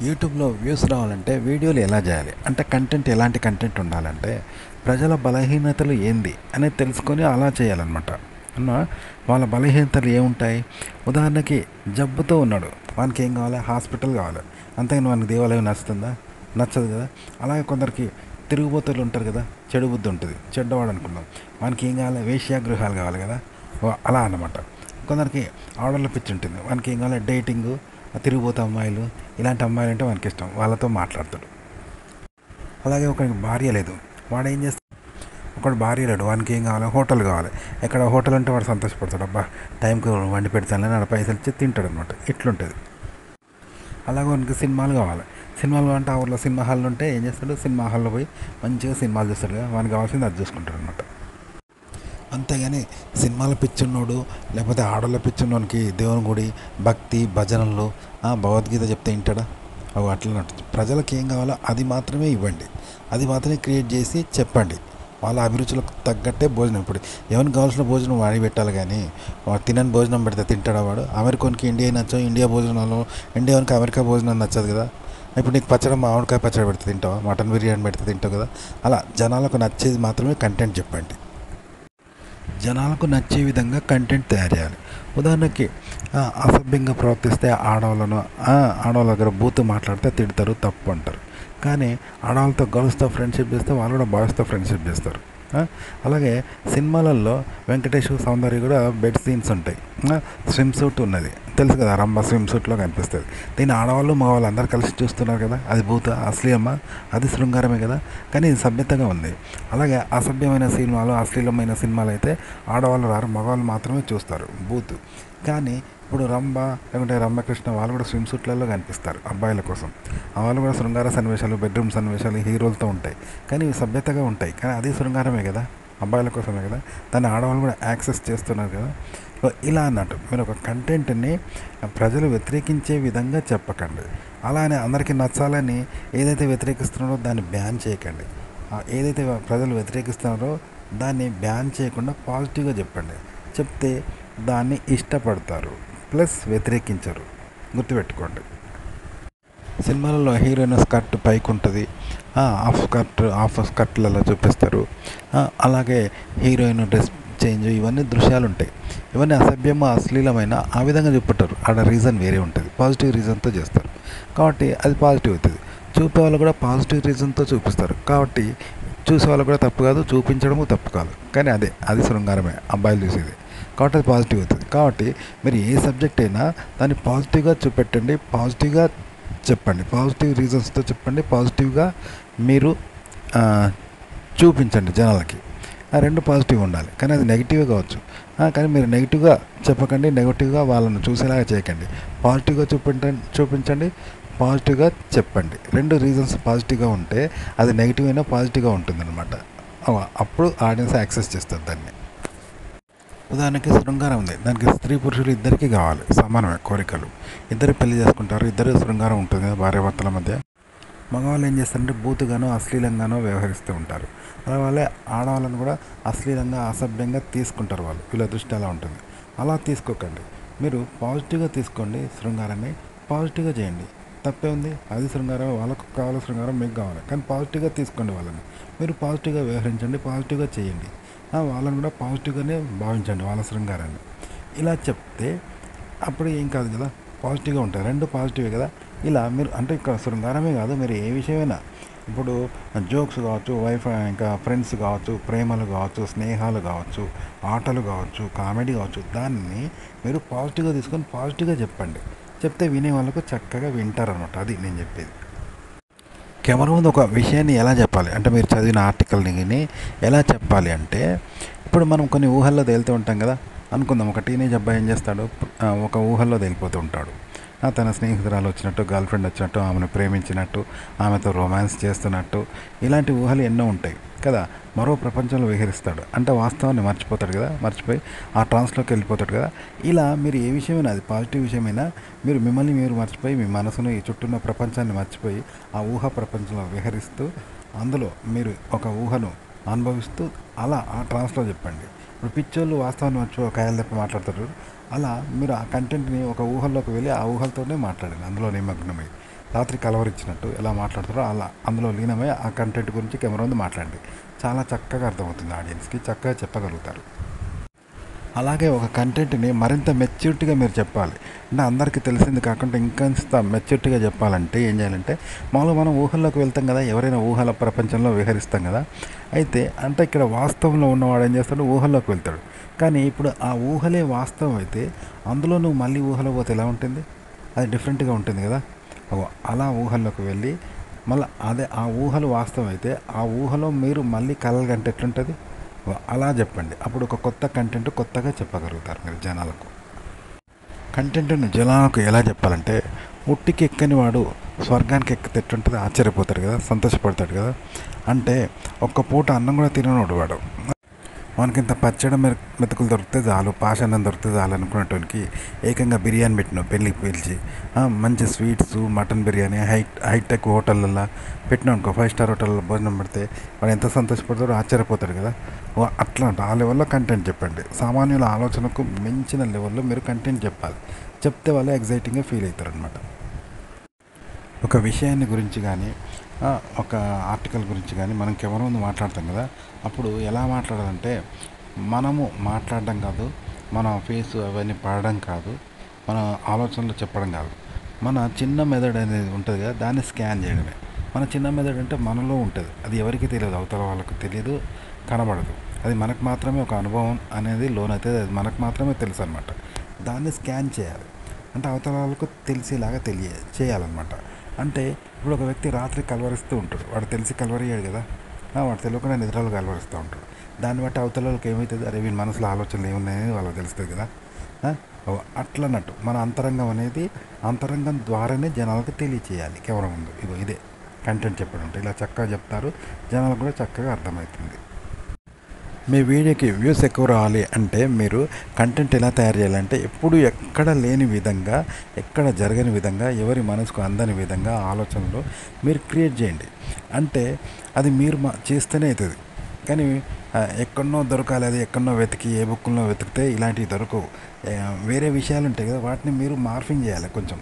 యూట్యూబ్లో వ్యూస్ రావాలంటే వీడియోలు ఎలా చేయాలి అంటే కంటెంట్ ఎలాంటి కంటెంట్ ఉండాలంటే ప్రజల బలహీనతలు ఏంది అనేది తెలుసుకొని అలా చేయాలన్నమాట. అన్న వాళ్ళ బలహీనతలు ఏముంటాయి? ఉదాహరణకి జబ్బుతో ఉన్నాడు, వానికి ఏం కావాలి? హాస్పిటల్ కావాలి. అంతేగాని వానికి దేవాలయం నచ్చుతుందా? నచ్చదు కదా. అలాగే కొందరికి తిరుగుబోతులు ఉంటారు కదా, చెడు బుద్ధి ఉంటుంది, చెడ్డవాడు అనుకున్నాం, వానికి ఏం కావాలి? వేశ్యాగృహాలు కావాలి కదా. అలా అన్నమాట. కొందరికి ఆర్డర్ల పిచ్చి ఉంటుంది, వానికి ఏం కావాలి? డేటింగు, తిరిగిపోతే అమ్మాయిలు, ఇలాంటి అమ్మాయిలు అంటే వానికి ఇష్టం, వాళ్ళతో మాట్లాడతాడు. అలాగే ఒకరికి భార్య లేదు, వాడు ఏం చేస్తాడు? ఒకడు భార్య లేడు, వానికి ఏం కావాలి? హోటల్ కావాలి. ఎక్కడ హోటల్ అంటే వాడు సంతోషపడతాడు, అబ్బా టైంకి వండి పెడతానని ఆడ పైసలు ఇచ్చి తింటాడు అనమాట. ఇట్లుంటుంది. అలాగే వానికి సినిమాలు కావాలి. సినిమాలు కావాలంటే ఆ ఊళ్ళో సినిమా హాల్ ఉంటే ఏం చేస్తాడు? సినిమా హాల్లో పోయి మంచిగా సినిమాలు చూస్తాడు కదా, వానికి కావాల్సింది అది చూసుకుంటాడు అనమాట. అంతేగాని సినిమాల పిచ్చున్నోడు లేకపోతే ఆడోళ్ళ పిచ్చున్నోనికి దేవుని గుడి, భక్తి, భజనలు, భగవద్గీత చెప్తే వింటాడా? అవి అట్లా ప్రజలకు ఏం కావాలో అది మాత్రమే ఇవ్వండి, అది మాత్రమే క్రియేట్ చేసి చెప్పండి. వాళ్ళ అభిరుచులకు తగ్గట్టే భోజనం. ఇప్పుడు ఎవరికి కావాల్సిన భోజనం వాడి పెట్టాలి, కానీ వాడు తినని భోజనం పెడితే తింటాడా వాడు? అమెరికానికి ఇండియా నచ్చవు, ఇండియా భోజనాలు ఇండియానికి అమెరికా భోజనం నచ్చదు కదా. ఇప్పుడు నీకు పచ్చడి, మామిడికాయ పచ్చడి పెడితే తింటావా? మటన్ బిర్యానీ పెడితే తింటావు కదా. అలా జనాలకు నచ్చేది మాత్రమే కంటెంట్ చెప్పండి. జనాలకు నచ్చే విధంగా కంటెంట్ తయారు చేయాలి. ఉదాహరణకి అసభ్యంగా ప్రవర్తిస్తే ఆడవాళ్ళ దగ్గర బూతు మాట్లాడితే తిడతారు, తప్పు అంటారు. కానీ ఆడవాళ్ళతో గర్ల్స్తో ఫ్రెండ్షిప్ చేస్తే వాళ్ళు కూడా బాయ్స్తో ఫ్రెండ్షిప్ చేస్తారు. అలాగే సినిమాలలో వెంకటేష్, సౌందర్య కూడా బెడ్ సీన్స్ ఉంటాయి. స్విమ్ సూట్ ఉన్నది తెలుసు కదా, రంభ స్విమ్ సూట్లో కనిపిస్తుంది. దీన్ని ఆడవాళ్ళు మగవాళ్ళు అందరు కలిసి చూస్తున్నారు కదా, అది భూత అశ్లీలమా? అది శృంగారమే కదా, కానీ ఇది సభ్యతగా ఉంది. అలాగే అసభ్యమైన సినిమాలు, అశ్లీలమైన సినిమాలు అయితే ఆడవాళ్ళు రారు, మగవాళ్ళు మాత్రమే చూస్తారు, బూత్. కానీ ఇప్పుడు రంభ లేకుంటే రమ్యకృష్ణ వాళ్ళు కూడా స్విమ్ సూట్లలో కనిపిస్తారు అబ్బాయిల కోసం. వాళ్ళు కూడా శృంగార సన్నివేశాలు, బెడ్రూమ్ సన్నివేశాలు హీరోలతో ఉంటాయి, కానీ ఇవి సభ్యతగా ఉంటాయి, కానీ అది శృంగారమే కదా, అబ్బాయిల కోసమే కదా. దాన్ని ఆడవాళ్ళు కూడా యాక్సెస్ చేస్తున్నారు కదా. ఇలా అన్నట్టు మీరు ఒక కంటెంట్ని ప్రజలు వ్యతిరేకించే విధంగా చెప్పకండి. అలానే అందరికీ నచ్చాలని ఏదైతే వ్యతిరేకిస్తున్నారో దాన్ని బ్యాన్ చేయకండి. ఏదైతే ప్రజలు వ్యతిరేకిస్తున్నారో దాన్ని బ్యాన్ చేయకుండా పాజిటివ్గా చెప్పండి. చెప్తే దాన్ని ఇష్టపడతారు, ప్లస్ వ్యతిరేకించరు. గుర్తుపెట్టుకోండి. సినిమాలలో హీరోయిన్ స్కర్ట్ పైకి ఉంటుంది, హాఫ్ స్కర్ట్లలో చూపిస్తారు. అలాగే హీరోయిన్ డ్రెస్ చేంజ్, ఇవన్నీ దృశ్యాలు ఉంటాయి. ఇవన్నీ అసభ్యము, అశ్లీలమైన ఆ విధంగా చూపుతారు. ఆడ రీజన్ వేరే ఉంటుంది, పాజిటివ్ రీజన్తో చేస్తారు కాబట్టి అది పాజిటివ్ అవుతుంది. చూపే వాళ్ళు కూడా పాజిటివ్ రీజన్తో చూపిస్తారు కాబట్టి చూసే వాళ్ళు కూడా తప్పు కాదు, చూపించడము తప్పు కాదు, కానీ అది శృంగారమే అబ్బాయిలు చూసేది కాబట్టి అది పాజిటివ్ అవుతుంది. కాబట్టి మీరు ఏ సబ్జెక్ట్ అయినా దాన్ని పాజిటివ్గా చూపెట్టండి, పాజిటివ్గా చెప్పండి, పాజిటివ్ రీజన్స్తో చెప్పండి, పాజిటివ్గా మీరు చూపించండి జనాలకి. ఆ రెండు పాజిటివ్ ఉండాలి, కానీ అది నెగిటివ్ కావచ్చు. కానీ మీరు నెగిటివ్గా చెప్పకండి, నెగిటివ్గా వాళ్ళను చూసేలాగా చేయకండి. పాజిటివ్గా చూపించండి, పాజిటివ్గా చెప్పండి. రెండు రీజన్స్ పాజిటివ్గా ఉంటే అది నెగిటివ్ అయినా పాజిటివ్గా ఉంటుందన్నమాట. అప్పుడు ఆడియన్స్ యాక్సెస్ చేస్తారు దాన్ని. ఉదాహరణకి శృంగారం ఉంది, దానికి స్త్రీ పురుషులు ఇద్దరికీ కావాలి, సమానమే కోరికలు, ఇద్దరు పెళ్లి చేసుకుంటారు, ఇద్దరు శృంగారం ఉంటుంది కదా భార్యాభర్తల మధ్య. మగవాళ్ళు ఏం చేస్తారంటే బూతుగానో అశ్లీలంగానో వ్యవహరిస్తూ ఉంటారు. అలాగే ఆడవాళ్ళను కూడా అశ్లీలంగా, అసభ్యంగా తీసుకుంటారు వాళ్ళు, వీళ్ళ దృష్టి అలా ఉంటుంది. అలా తీసుకోకండి, మీరు పాజిటివ్గా తీసుకోండి. శృంగారాన్ని పాజిటివ్గా చేయండి, తప్పే ఉంది. అది శృంగారం, వాళ్ళకు కావాలి శృంగారం, మీకు కావాలి, కానీ పాజిటివ్గా తీసుకోండి. వాళ్ళని మీరు పాజిటివ్గా వ్యవహరించండి, పాజిటివ్గా చేయండి. వాళ్ళని కూడా పాజిటివ్గానే భావించండి, వాళ్ళ శృంగారాన్ని. ఇలా చెప్తే అప్పుడు ఏం కాదు కదా, పాజిటివ్గా ఉంటాయి, రెండు పాజిటివే కదా. ఇలా మీరు అంటే ఇక్కడ శృంగారమే కాదు, మీరు ఏ విషయమైనా, ఇప్పుడు జోక్స్ కావచ్చు, ఇంకా ఫ్రెండ్స్ కావచ్చు, ప్రేమలు కావచ్చు, స్నేహాలు కావచ్చు, ఆటలు కావచ్చు, కామెడీ కావచ్చు, దాన్ని మీరు పాజిటివ్గా తీసుకొని పాజిటివ్గా చెప్పండి. చెప్తే వినే వాళ్ళకు చక్కగా వింటారనమాట. అది నేను చెప్పేది. కెమెరా ముందు ఒక విషయాన్ని ఎలా చెప్పాలి అంటే, మీరు చదివిన ఆర్టికల్ని ఎలా చెప్పాలి అంటే, ఇప్పుడు మనం కొన్ని ఊహల్లో తేలుతూ ఉంటాం కదా. అనుకుందాం, ఒక టీనేజ్ అబ్బాయి ఏం చేస్తాడు, ఒక ఊహల్లో తేలిపోతూ ఉంటాడు. తన స్నేహితురాలు వచ్చినట్టు, గర్ల్ ఫ్రెండ్ వచ్చినట్టు, ఆమెను ప్రేమించినట్టు, ఆమెతో రొమాన్స్ చేస్తున్నట్టు, ఇలాంటి ఊహలు ఎన్నో ఉంటాయి కదా. మరో ప్రపంచంలో విహరిస్తాడు, అంటే వాస్తవాన్ని మర్చిపోతాడు కదా, మర్చిపోయి ఆ ట్రాన్స్లోకి వెళ్ళిపోతాడు కదా. ఇలా మీరు ఏ విషయమైనా, అది పాజిటివ్ విషయమైనా, మీరు మిమ్మల్ని మీరు మర్చిపోయి, మీ మనసును, ఈ చుట్టూన్న ప్రపంచాన్ని మర్చిపోయి ఆ ఊహా ప్రపంచంలో విహరిస్తూ, అందులో మీరు ఒక ఊహను అనుభవిస్తూ అలా ఆ ట్రాన్స్లో చెప్పండి. ఇప్పుడు పిచ్చోళ్ళు వాస్తవాన్ని మర్చిపోయి కాయలు తప్పి మాట్లాడతారు, అలా మీరు ఆ కంటెంట్ని ఒక ఊహల్లోకి వెళ్ళి ఆ ఊహలతోనే మాట్లాడండి, అందులో నిమగ్నమై. రాత్రి కలవరిచ్చినట్టు ఎలా మాట్లాడతారో అలా అందులో లీనమై ఆ కంటెంట్ గురించి కెమెరా ముందు మాట్లాడండి. చాలా చక్కగా అర్థమవుతుంది ఆడియన్స్కి, చక్కగా చెప్పగలుగుతారు. అలాగే ఒక కంటెంట్ని మరింత మెచ్యూరిటీగా మీరు చెప్పాలి. అంటే అందరికీ తెలిసింది కాకుండా ఇంకాస్త మెచ్యూరిటీగా చెప్పాలంటే ఏం చేయాలంటే, మామూలుగా మనం ఊహల్లోకి వెళ్తాం కదా, ఎవరైనా ఊహల ప్రపంచంలో విహరిస్తాం కదా. అయితే అంటే ఇక్కడ వాస్తవంలో ఉన్నవాడు ఏం చేస్తాడు, ఊహల్లోకి వెళ్తాడు. కానీ ఇప్పుడు ఆ ఊహలే వాస్తవం అయితే అందులో నువ్వు మళ్ళీ ఊహలో పోతే ఎలా ఉంటుంది, అది డిఫరెంట్గా ఉంటుంది కదా. అలా ఊహల్లోకి వెళ్ళి మళ్ళీ అదే ఆ ఊహలు వాస్తవం అయితే ఆ ఊహలో మీరు మళ్ళీ కలగంటే ఎట్లుంటుంది, అలా చెప్పండి. అప్పుడు ఒక కొత్త కంటెంట్ కొత్తగా చెప్పగలుగుతారు మీరు జనాలకు. కంటెంట్ను జనాలకు ఎలా చెప్పాలంటే, ఉట్టికి ఎక్కని వాడు స్వర్గానికి ఎక్కితే ఎట్టుంటుంది, ఆశ్చర్యపోతాడు కదా, సంతోషపడతాడు కదా. అంటే ఒక్క పూట అన్నం కూడా తిననోడు వాడు. మనకింత పచ్చడి మెతుకులు దొరికితే చాలు, పాషాన్నం దొరికితే చాలు అనుకునేటోనికి ఏకంగా బిర్యానీ పెట్టినావు పెళ్ళికి పిలిచి, మంచి స్వీట్స్, మటన్ బిర్యానీ, హైటెక్ హోటళ్ళల్లో పెట్టినావు అనుకో, 5 స్టార్ హోటల్లో భోజనం పెడితే వాడు ఎంత సంతోషపడతాడో, ఆశ్చర్యపోతాడు కదా. అట్లా ఆ లెవెల్లో కంటెంట్ చెప్పండి. సామాన్యుల ఆలోచనకు మించిన లెవెల్లో మీరు కంటెంట్ చెప్పాలి. చెప్తే వాళ్ళు ఎగ్జైటింగ్గా ఫీల్ అవుతారు అనమాట. ఒక విషయాన్ని గురించి కానీ, ఒక ఆర్టికల్ గురించి కానీ మనం కెమెరా ముందు మాట్లాడతాం కదా, అప్పుడు ఎలా మాట్లాడాలంటే, మనము మాట్లాడడం కాదు, మన ఫేస్ అవన్నీ పడడం కాదు, మన ఆలోచనలు చెప్పడం కాదు, మన చిన్న మెదడు అనేది ఉంటుంది కదా, దాన్ని స్కాన్ చేయడమే. మన చిన్న మెదడు అంటే మనలో ఉంటుంది, అది ఎవరికి తెలియదు, అవతల వాళ్ళకు తెలియదు, కనబడదు. అది మనకు మాత్రమే ఒక అనుభవం అనేది లోనైతే అది మనకు మాత్రమే తెలుసు అనమాట. దాన్ని స్కాన్ చేయాలి, అంటే అవతల వాళ్ళకు తెలిసేలాగా చేయాలన్నమాట. అంటే ఇప్పుడు ఒక వ్యక్తి రాత్రి కలవరిస్తూ ఉంటాడు, వాడు తెలిసి కలవరియ్యాడు కదా, వాడు తెలియకుండా నిద్రలో కలవరిస్తూ ఉంటాడు. దాన్ని బట్టి అవతల వాళ్ళకి ఏమవుతుంది, అరే వీని మనసులో ఆలోచనలు ఏమున్నాయని వాళ్ళకి తెలుస్తుంది కదా. అట్లన్నట్టు మన అంతరంగం అనేది అంతరంగం ద్వారానే జనాలకు తెలియచేయాలి కెమెరా ముందు. ఇదే కంటెంట్ చెప్పడం అంటే, ఇలా చక్కగా చెప్తారు, జనాలకు కూడా చక్కగా అర్థమవుతుంది. మీ వీడియోకి వ్యూస్ ఎక్కువ రావాలి అంటే మీరు కంటెంట్ ఎలా తయారు చేయాలంటే, ఎప్పుడు ఎక్కడ లేని విధంగా, ఎక్కడ జరగని విధంగా, ఎవరి మనసుకు అందని విధంగా ఆలోచనలు మీరు క్రియేట్ చేయండి. అంటే అది మీరు చేస్తేనే అవుతుంది. కానీ ఎక్కడనో దొరకాలి, అది ఎక్కడనో వెతికి ఏ బుక్కుల్లో వెతికితే ఇలాంటివి దొరకవు. వేరే విషయాలు ఉంటాయి కదా, వాటిని మీరు మార్ఫింగ్ చేయాలి. కొంచెం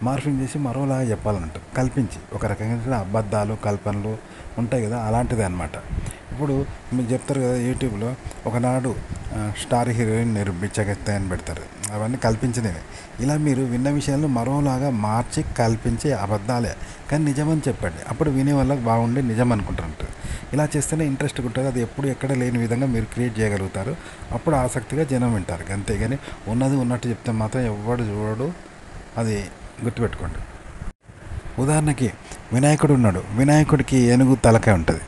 మార్ఫింగ్ చేసి మరోలాగా చెప్పాలంట, కల్పించి ఒక రకంగా అబద్ధాలు, కల్పనలు ఉంటాయి కదా, అలాంటిది అనమాట. ఇప్పుడు మీకు చెప్తారు కదా, యూట్యూబ్లో ఒకనాడు స్టార్ హీరోయిన్ మీరు బిచ్చగెత్తే అని పెడతారు, అవన్నీ కల్పించినవి. ఇలా మీరు విన్న విషయాలను మరోలాగా మార్చి కల్పించి అబద్ధాలే కానీ నిజమని చెప్పండి. అప్పుడు వినే వాళ్ళకి బాగుండి నిజం అనుకుంటారు. ఇలా చేస్తేనే ఇంట్రెస్ట్గా ఉంటుంది. అది ఎప్పుడు ఎక్కడ లేని విధంగా మీరు క్రియేట్ చేయగలుగుతారు. అప్పుడు ఆసక్తిగా జనం వింటారు. అంతేగాని ఉన్నది ఉన్నట్టు చెప్తే మాత్రం ఎవడు చూడడు, అది గుర్తుపెట్టుకోండి. ఉదాహరణకి వినాయకుడు ఉన్నాడు, వినాయకుడికి ఏనుగు తలకాయ ఉంటుంది,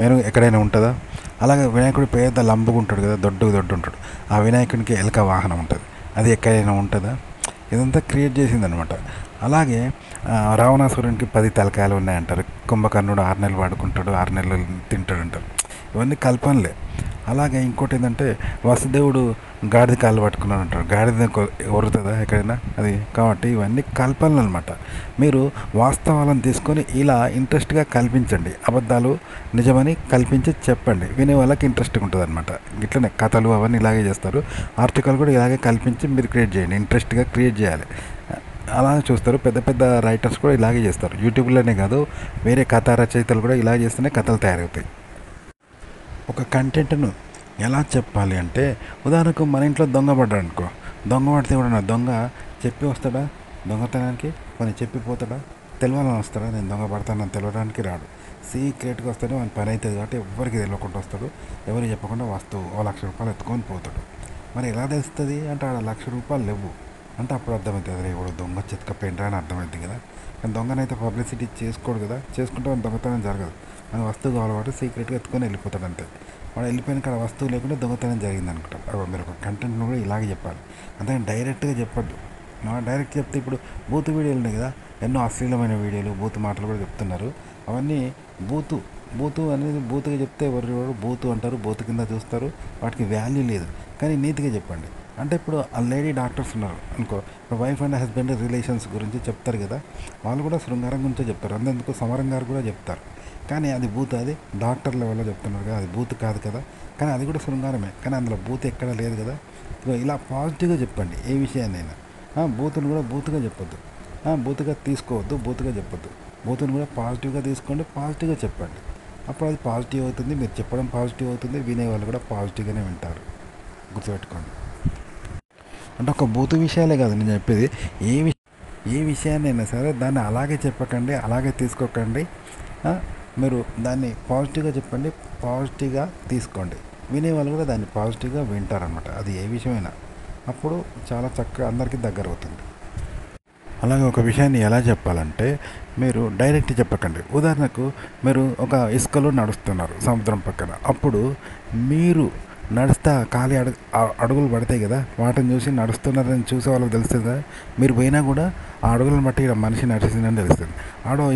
ఏనుగు ఎక్కడైనా ఉంటుందా? అలాగే వినాయకుడు పేద లంబుగా ఉంటాడు కదా, దొడ్డు ఉంటాడు. ఆ వినాయకుడికి ఎలక వాహనం ఉంటుంది, అది ఎక్కడైనా ఉంటుందా? ఇదంతా క్రియేట్ చేసిందనమాట. అలాగే రావణాసురునికి 10 తలకాయలు ఉన్నాయంటారు. కుంభకర్ణుడు 6 నెలలు వాడుకుంటాడు, 6 నెలలు తింటాడు అంటారు. ఇవన్నీ కల్పనలే. అలాగే ఇంకోటి ఏంటంటే, వసుదేవుడు గాడిద కాళ్ళు పట్టుకున్నాడు అంటారు. గాడిద ఒరుతుందా ఎక్కడైనా? అది కాబట్టి ఇవన్నీ కల్పనలు అనమాట. మీరు వాస్తవాలను తీసుకొని ఇలా ఇంట్రెస్ట్గా కల్పించండి. అబద్ధాలు నిజమని కల్పించి చెప్పండి, వినే వాళ్ళకి ఇంట్రెస్ట్గా ఉంటుంది అనమాట. ఇట్లనే కథలు అవన్నీ ఇలాగే చేస్తారు. ఆర్టికల్ కూడా ఇలాగే కల్పించి మీరు క్రియేట్ చేయండి, ఇంట్రెస్ట్గా క్రియేట్ చేయాలి. అలాగే చూస్తారు. పెద్ద పెద్ద రైటర్స్ కూడా ఇలాగే చేస్తారు. యూట్యూబ్లోనే కాదు, వేరే కథా రచయితలు కూడా ఇలా చేస్తేనే కథలు తయారవుతాయి. ఒక కంటెంట్ను ఎలా చెప్పాలి అంటే, ఉదాహరణకు మన ఇంట్లో దొంగ పడ్డాడు అనుకో, దొంగ పడితే కూడా దొంగ చెప్పి వస్తాడా దొంగతనానికి? పని చెప్పిపోతాడా? తెలవాలని వస్తాడా నేను దొంగ పడతానని? తెలవడానికి రాడు. సీక్రెట్గా వస్తాడు, మన పని అవుతుంది కాబట్టి ఎవరికి తెలియకుండా వస్తాడు, ఎవరికి చెప్పకుండా వస్తువు ₹1,00,000 ఎత్తుకొని పోతాడు. మరి ఎలా తెలుస్తుంది అంటే, ఆడ ₹1,00,000 లేవు అంటే అప్పుడు అర్థమవుతుంది, అదే ఇప్పుడు దొంగ చెత్తకపోయిండ్రా అని అర్థమవుతుంది కదా. కానీ దొంగనైతే పబ్లిసిటీ చేసుకోడు కదా, చేసుకుంటే మన దొంగతనం జరగదు. మన వస్తువు కావాలి కాబట్టి సీక్రెట్గా ఎత్తుకొని వెళ్ళిపోతాడు అంతే. వాడు వెళ్ళిపోయిన కాడ వస్తువు లేకుండా దొంగతనం జరిగింది అనుకుంటారు. మీరు ఒక కంటెంట్ను కూడా ఇలాగే చెప్పాలి, అంతే డైరెక్ట్గా చెప్పొద్దు. డైరెక్ట్ చెప్తే ఇప్పుడు బూతు వీడియోలు ఉన్నాయి కదా, ఎన్నో అశ్లీలమైన వీడియోలు, బూతు మాటలు కూడా చెప్తున్నారు. అవన్నీ బూతు అనేది బూతుగా చెప్తే ఎవరు బూతు అంటారు, బూతు కింద చూస్తారు, వాటికి వాల్యూ లేదు. కానీ నీతిగా చెప్పండి. అంటే ఇప్పుడు ఆ లేడీ డాక్టర్స్ ఉన్నారు అనుకో, ఇప్పుడు వైఫ్ అండ్ హస్బెండ్ రిలేషన్స్ గురించి చెప్తారు కదా, వాళ్ళు కూడా శృంగారం గురించే చెప్తారు. అందుకు సమరం గారు కూడా చెప్తారు. కానీ అది బూత్, అది డాక్టర్ లెవెల్లో చెప్తున్నారు కదా, అది బూత్ కాదు కదా. కానీ అది కూడా శృంగారమే, కానీ అందులో బూత్ ఎక్కడా లేదు కదా. ఇలా పాజిటివ్గా చెప్పండి ఏ విషయాన్నైనా. బూతులు కూడా బూతుగా చెప్పొద్దు. బూతుగా తీసుకోవద్దు, బూతుగా చెప్పొద్దు. బూతుని కూడా పాజిటివ్గా తీసుకోండి, పాజిటివ్గా చెప్పండి. అప్పుడు అది పాజిటివ్ అవుతుంది, మీరు చెప్పడం పాజిటివ్ అవుతుంది, వినేవాళ్ళు కూడా పాజిటివ్గానే వింటారు. గుర్తుపెట్టుకోండి. అంటే ఒక బూతు విషయాలే కాదు నేను చెప్పేది, ఏ విషయం ఏ విషయాన్నైనా సరే దాన్ని అలాగే చెప్పకండి, అలాగే తీసుకోకండి. మీరు దాన్ని పాజిటివ్గా చెప్పండి, పాజిటివ్గా తీసుకోండి. వినేవాళ్ళు కూడా దాన్ని పాజిటివ్గా వింటారనమాట. అది ఏ విషయమైనా అప్పుడు చాలా చక్కగా అందరికీ దగ్గర అవుతుంది. అలాగే ఒక విషయాన్ని ఎలా చెప్పాలంటే మీరు డైరెక్ట్ చెప్పకండి. ఉదాహరణకు మీరు ఒక ఇసుకలో నడుస్తున్నారు సముద్రం పక్కన. అప్పుడు మీరు నడుస్తా ఖాళీ అడుగులు పడతాయి కదా, వాటిని చూసి నడుస్తున్నారని చూసే వాళ్ళకి తెలుస్తుంది కదా. మీరు పోయినా కూడా ఆ అడుగులను బట్టి ఇక్కడ మనిషి నడిచిందని తెలుస్తుంది.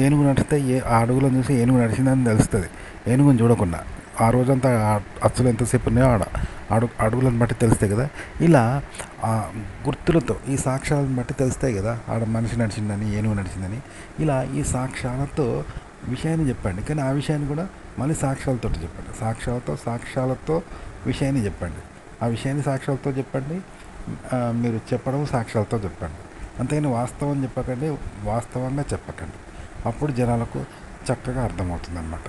ఏనుగు నడిస్తే ఆ అడుగులను చూసి ఏనుగు నడిచిందని తెలుస్తుంది, ఏనుగుని చూడకుండా. ఆ రోజంతా అచ్చులు ఎంతసేపు ఉన్నాయో అడుగులను బట్టి తెలుస్తాయి కదా. ఇలా గుర్తులతో ఈ సాక్ష్యాలను బట్టి తెలుస్తాయి కదా, మనిషి నడిచిందని, ఏనుగు నడిచిందని. ఇలా ఈ సాక్ష్యాలతో విషయాన్ని చెప్పండి, కానీ ఆ విషయాన్ని కూడా మళ్ళీ సాక్ష్యాలతో చెప్పండి. సాక్ష్యాలతో విషయాన్ని చెప్పండి. ఆ విషయాన్ని సాక్ష్యాలతో చెప్పండి, మీరు చెప్పడం సాక్ష్యాలతో చెప్పండి. అంతేగాని వాస్తవం చెప్పకండి, వాస్తవంగా చెప్పకండి. అప్పుడు జనాలకు చక్కగా అర్థమవుతుంది అన్నమాట.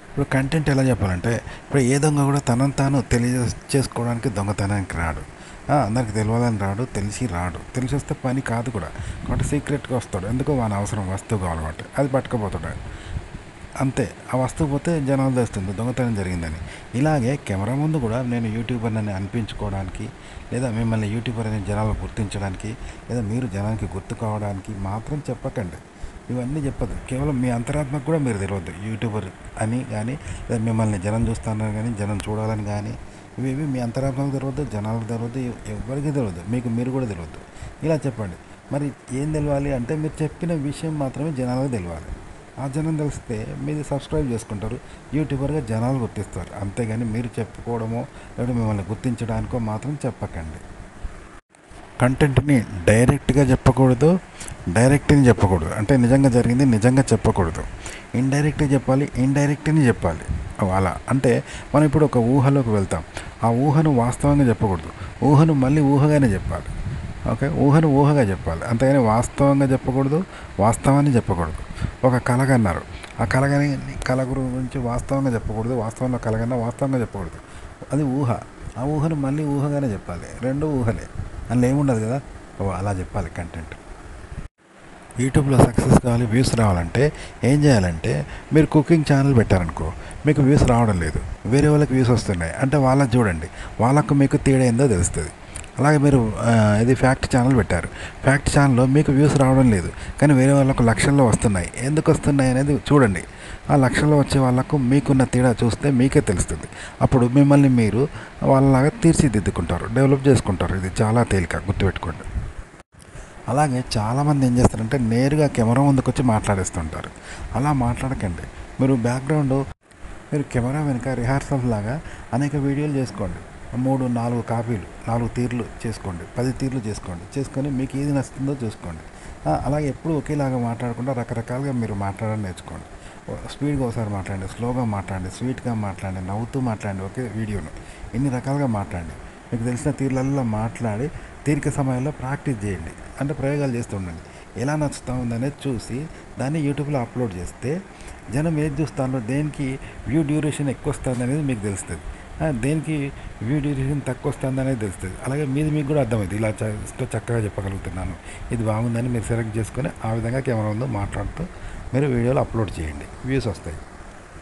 ఇప్పుడు కంటెంట్ ఎలా చెప్పాలంటే, ఇప్పుడు ఏ దొంగ కూడా తనను తాను చేసుకోవడానికి దొంగతనానికి రాడు. అందరికి తెలియాలని రాడు, తెలిసి వస్తే పని కాదు కూడా. కాబట్టి సీక్రెట్గా వస్తాడు. ఎందుకో వాని అవసరం వస్తువు కావాలన్నమాట, అది పట్టుకుపోతాడు అంతే. ఆ వస్తువు పోతే జనాలు తెలుస్తుంది దొంగతనం జరిగిందని. ఇలాగే కెమెరా ముందు కూడా నేను యూట్యూబర్ అని అనిపించుకోవడానికి, లేదా మిమ్మల్ని యూట్యూబర్ అని జనాలు గుర్తించడానికి, లేదా మీరు జనానికి గుర్తు కావడానికి మాత్రం చెప్పకండి. ఇవన్నీ చెప్పదు. కేవలం మీ అంతరాత్మకు కూడా మీరు తెలియద్దు యూట్యూబర్ అని కానీ, లేదా మిమ్మల్ని జనం చూస్తున్నారు కానీ, జనం చూడాలని కానీ, ఇవేవి మీ అంతరాత్మకు తెలియద్దు, జనాలకు తెలియద్దు, ఎవరికి తెలియద్దు, మీరు కూడా తెలియద్దు. ఇలా చెప్పండి. మరి ఏం తెలియాలి అంటే, మీరు చెప్పిన విషయం మాత్రమే జనాలకు తెలియాలి. ఆ జనం తెలిస్తే మీరు సబ్స్క్రైబ్ చేసుకుంటారు, యూట్యూబర్గా జనాలు గుర్తిస్తారు. అంతేగాని మీరు చెప్పుకోవడమో లేదా మిమ్మల్ని గుర్తించడానికో మాత్రం చెప్పకండి. కంటెంట్ని డైరెక్ట్గా చెప్పకూడదు, డైరెక్ట్ని చెప్పకూడదు. అంటే నిజంగా జరిగింది నిజంగా చెప్పకూడదు. ఇండైరెక్ట్గా చెప్పాలి, ఇండైరెక్ట్ని చెప్పాలి. అలా అంటే మనం ఇప్పుడు ఒక ఊహలోకి వెళ్తాం, ఆ ఊహను వాస్తవంగా చెప్పకూడదు, ఊహను మళ్ళీ ఊహగానే చెప్పాలి. ఓకే, ఊహను ఊహగా చెప్పాలి, అంతేగాని వాస్తవంగా చెప్పకూడదు, వాస్తవాన్ని చెప్పకూడదు. ఒక కలగన్నారు, ఆ కళ గురించి వాస్తవంగా చెప్పకూడదు, వాస్తవంలో కలగన్నా వాస్తవంగా చెప్పకూడదు. అది ఊహ, ఆ ఊహను మళ్ళీ ఊహగానే చెప్పాలి. రెండు ఊహలే, అందులో ఏముండదు కదా. అలా చెప్పాలి కంటెంట్. యూట్యూబ్లో సక్సెస్ కావాలి, వ్యూస్ రావాలంటే ఏం చేయాలంటే, మీరు కుకింగ్ ఛానల్ పెట్టారనుకో, మీకు వ్యూస్ రావడం లేదు, వేరే వాళ్ళకి వ్యూస్ వస్తున్నాయి అంటే వాళ్ళకి చూడండి, వాళ్ళకు మీకు తేడా ఏందో తెలుస్తుంది. అలాగే మీరు ఇది ఫ్యాక్ట్ ఛానల్ పెట్టారు, ఫ్యాక్ట్ ఛానల్లో మీకు వ్యూస్ రావడం లేదు, కానీ వేరే వాళ్ళకు లక్షల్లో వస్తున్నాయి. ఎందుకు వస్తున్నాయి అనేది చూడండి. ఆ లక్షల్లో వచ్చే వాళ్ళకు మీకున్న తేడా చూస్తే మీకే తెలుస్తుంది. అప్పుడు మిమ్మల్ని మీరు వాళ్ళలాగా తీర్చిదిద్దుకుంటారు, డెవలప్ చేసుకుంటారు. ఇది చాలా తేలిక, గుర్తుపెట్టుకోండి. అలాగే చాలామంది ఏం చేస్తారంటే నేరుగా కెమెరా ముందుకు వచ్చి మాట్లాడేస్తుంటారు. అలా మాట్లాడకండి. మీరు మీరు కెమెరా వెనుక రిహార్సల్ లాగా అనేక వీడియోలు చేసుకోండి. 3-4 కాపీలు, 4 తీర్లు చేసుకోండి, 10 తీర్లు చేసుకొని మీకు ఏది నచ్చుతుందో చూసుకోండి. అలాగే ఎప్పుడు ఒకేలాగా మాట్లాడకుండా రకరకాలుగా మీరు మాట్లాడడం నేర్చుకోండి. స్పీడ్గా ఒకసారి మాట్లాడండి, స్లోగా మాట్లాడండి, స్వీట్గా మాట్లాడండి, నవ్వుతూ మాట్లాడండి. ఒకే వీడియోను ఇన్ని రకాలుగా మాట్లాడండి. మీకు తెలిసిన తీర్లలో మాట్లాడి తీరిక సమయంలో ప్రాక్టీస్ చేయండి, అంటే ప్రయోగాలు చేస్తూ ఉండండి. ఎలా నచ్చుతూ ఉందనేది చూసి దాన్ని యూట్యూబ్లో అప్లోడ్ చేస్తే జనం ఏది చూస్తారో, దేనికి వ్యూ డ్యూరేషన్ ఎక్కువ వస్తుంది అనేది మీకు తెలుస్తుంది, దేనికి వ్యూ డ్యూరేషన్ తక్కువ వస్తుంది అనేది తెలుస్తుంది. అలాగే మీకు కూడా అర్థమైంది, ఇలా చక్కగా చెప్పగలుగుతున్నాను, ఇది బాగుందని మీరు సెలెక్ట్ చేసుకొని ఆ విధంగా కెమెరా ముందు మాట్లాడుతూ మీరు వీడియోలు అప్లోడ్ చేయండి, వ్యూస్ వస్తాయి.